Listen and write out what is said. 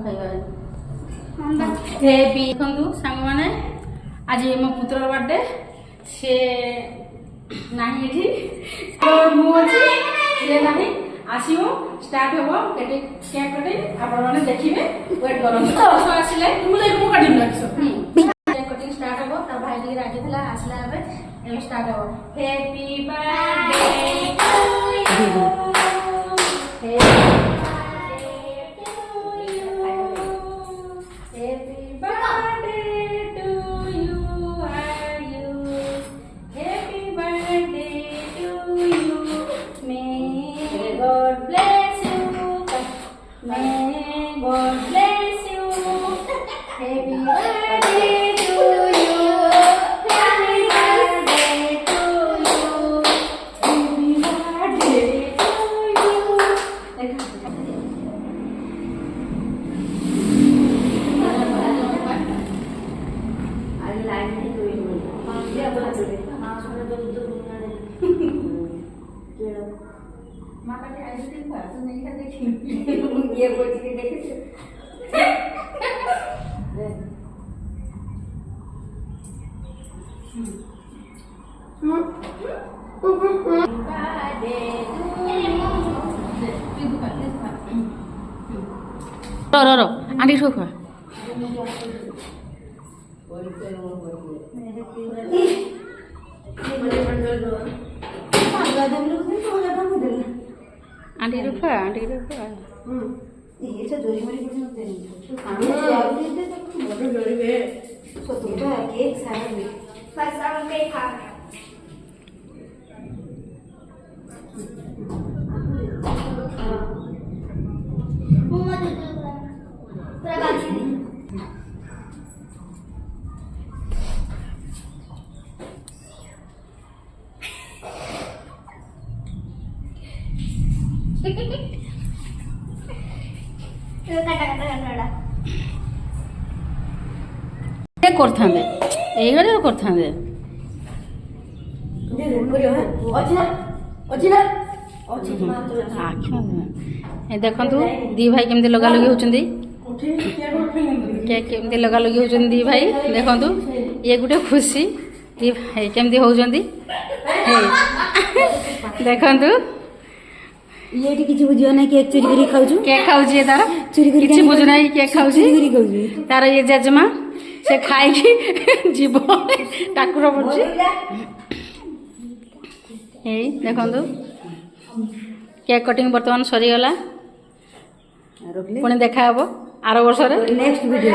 ହେବି ଦେଖନ୍ତୁ ସାଙ୍ଗମାନେ ଆଜି ମୋ ପୁତ୍ରର ବାର୍ଥଡେ ସେ ନାହିଁ ଏଠି ମୁଁ ଅଛି ସେ ନାହିଁ ଆସିବ ଷ୍ଟାର୍ଟ ହେବ କେକ୍ କଟି ଆପଣମାନେ ଦେଖିବେ ୱେଟ୍ କରନ୍ତୁ ତ ଆସିଲେ ମୁଁ ଯାଇକି ମୁଁ କାଟିବି କେକ୍ କଟିଂ ଷ୍ଟାର୍ଟ ହେବ ତା ଭାଇ ଟିକେ ରାଜି ଥିଲା ଆସିଲା ଏବେ ଷ୍ଟାର୍ଟ ହେବ ହ୍ୟାପି ବାର୍ଥଡେ ଟୁ ୟୁ रो आंटी ठोक आंटी रुखा ये सब जोरी मोरी कुछ होते नहीं तो केक सारा भी बस अब केक खा पूरा बाजी करथांदे एई गरे करथांदे देखंतु दी भाई केमती लगा लगी होचंदी केमती लगा लगी होचंदी दी भाई देखंतु ये गुटे खुशी दी भाई केमती होचंदी देखंतु ये किसी बुझियो ना केक चोरी करी खाउछु केक खाउछि तार चोरी करी किछि बुझु नाही केक खाउछि चोरी करी खाउछि तार ये जजमा से खाइकी जीव ठाकुर पड़ुछि ए देखंतु केक कटिंग वर्तमान सरी गला पुणी देखा हबो आरो वर्ष रे नेक्स्ट वीडियो